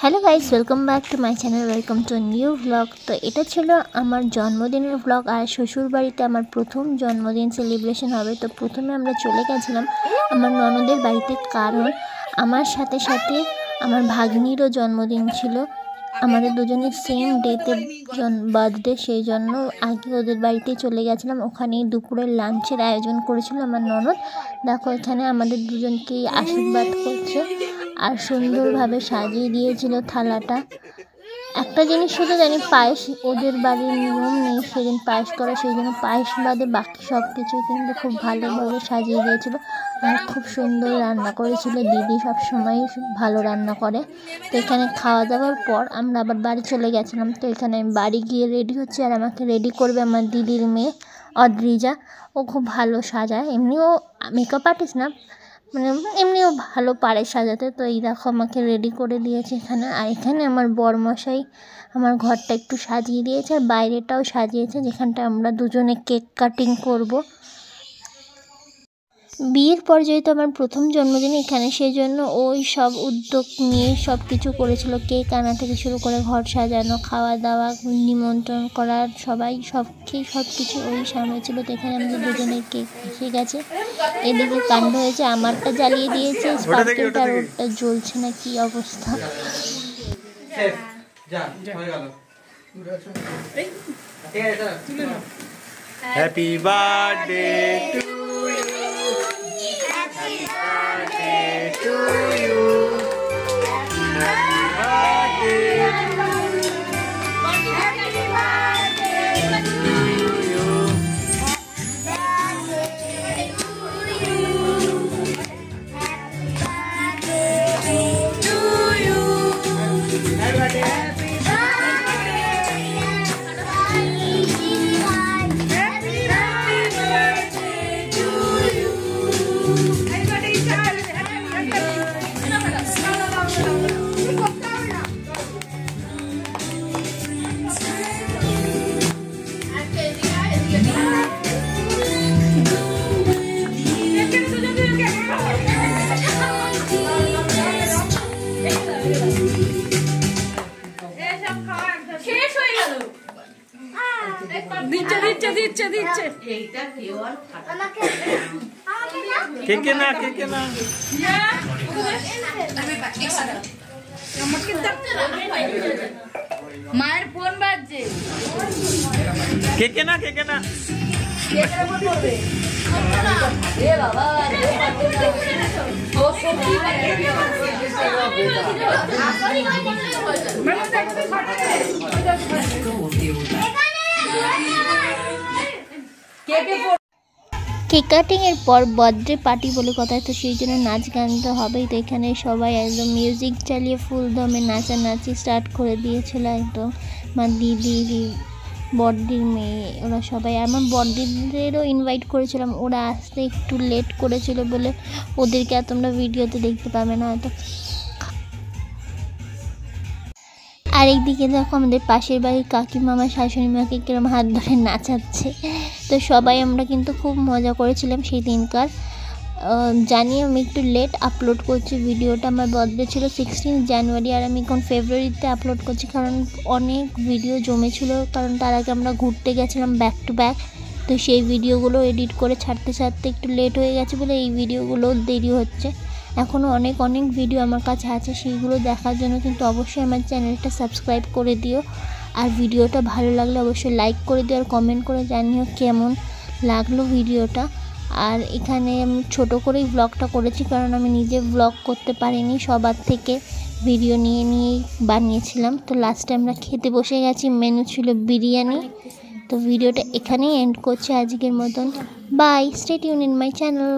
Hello guys, welcome back to my channel, welcome to new blog. তো এটা ছিল আমার জন্মদিনের ব্লগ। আর শ্বশুর বাড়িতে আমার প্রথম জন্মদিন সেলিব্রেশন হবে। তো প্রথমে আমরা চলে গেছিলাম আমার ননদের বাড়িতে, কারণ আমার সাথে সাথে আমার ভাগ্নিরও জন্মদিন ছিল। আমাদের দুজনের সেম ডেতে বার্থডে, সেই জন্য আগে ওদের বাড়িতে চলে গেছিলাম। ওখানেই দুপুরের লাঞ্চের আয়োজন করেছিল আমার ননদ। দেখো এখানে আমাদের দুজনকেই আশীর্বাদ করছে আর সুন্দরভাবে সাজিয়ে দিয়েছিল থালাটা। একটা জিনিস শুধু জানি, পায়েস ওদের বাড়ির নিয়ম নেই সেদিন পায়েস করা, সেই জন্য পায়েস বাদে বাকি সব কিছু কিন্তু খুব ভালোভাবে সাজিয়ে দিয়েছিল। আর খুব সুন্দর রান্না করেছিল দিদি, সবসময় ভালো রান্না করে। তো এখানে খাওয়া দাওয়ার পর আমরা আবার বাড়ি চলে গেছিলাম। তো এখানে আমি বাড়ি গিয়ে রেডি হচ্ছে, আর আমাকে রেডি করবে আমার দিদির মেয়ে অদ্রিজা। ও খুব ভালো সাজায়, এমনিও মেকআপ আর্টিস্ট না, মানে এমনিও ভালো পারে সাজাতে। তো এই দেখো আমাকে রেডি করে দিয়েছে এখানে। আর এখানে আমার বরমশাই আমার ঘরটা একটু সাজিয়ে দিয়েছে, আর বাইরেটাও সাজিয়েছে, যেখানটা আমরা দুজনে কেক কাটিং করব। বিয়ের পর যেহেতু আমার প্রথম জন্মদিন এখানে, সেই জন্য ওই সব উদ্যোগ নিয়ে সব কিছু করেছিল। কেক আনা থেকে শুরু করে ঘর সাজানো, খাওয়া দাওয়া, নিমন্ত্রণ করার, সবাই সব কিছু ওই সামলেছিল। তো এখানে আমাদের দুজনের কেক এসে গেছে। এদিকে কাণ্ড হয়েছে, আমারটা জ্বালিয়ে দিয়েছে স্পার্কেলটা, আর ওরটা জ্বলছে না, কি অবস্থা। Happy birthday to to you. Happy birthday to you. Happy birthday to you. Happy birthday to you. Happy birthday to you. Happy birthday. মায়ের ফোন বাজছে, কেকে না এ বাবা কেক কাটিংয়ের পর বার্থডে পার্টি বলে কথা, তো সেই জন্য নাচ গান তো হবেই। তো এখানে সবাই একদম মিউজিক চালিয়ে ফুল দমে নাচানাচি স্টার্ট করে দিয়েছিল। একদম আমার দিদি, বড়দির মেয়ে, ওরা সবাই। আমার বড়দিদেরও ইনভাইট করেছিলাম, ওরা আসতে একটু লেট করেছিল বলে ওদেরকে আর তোমরা ভিডিওতে দেখতে পাবে না হয়তো। আর একদিকে দেখো আমাদের পাশের বাড়ির কাকিমা আমার শাশুড়ি মাকে কিরম হাত ধরে নাচাচ্ছে। তো সবাই আমরা কিন্তু খুব মজা করেছিলাম সেই দিনকার। জানি আমি একটু লেট আপলোড করছি ভিডিওটা, আমার বার্থডে ছিল 16 জানুয়ারি, আর আমি এখন ফেব্রুয়ারিতে আপলোড করছি, কারণ অনেক ভিডিও জমেছিল, কারণ তার আগে আমরা ঘুরতে গেছিলাম ব্যাক টু ব্যাক। তো সেই ভিডিওগুলো এডিট করে ছাড়তে একটু লেট হয়ে গেছে বলে এই ভিডিওগুলো দেরি হচ্ছে। এখনও অনেক ভিডিও আমার কাছে আছে, সেইগুলো দেখার জন্য কিন্তু অবশ্যই আমার চ্যানেলটা সাবস্ক্রাইব করে দিও। আর ভিডিওটা ভালো লাগলে অবশ্যই লাইক করে দিও, আর কমেন্ট করে জানিও কেমন লাগলো ভিডিওটা। আর এখানে আমি ছোটো করেই ব্লগটা করেছি, কারণ আমি নিজে ব্লগ করতে পারিনি, সবার থেকে ভিডিও নিয়েই বানিয়েছিলাম। তো লাস্টে আমরা খেতে বসে গেছি, মেনু ছিল বিরিয়ানি। তো ভিডিওটা এখানেই এন্ড করছি আজকের মতন। Bye, stay tune in my channel.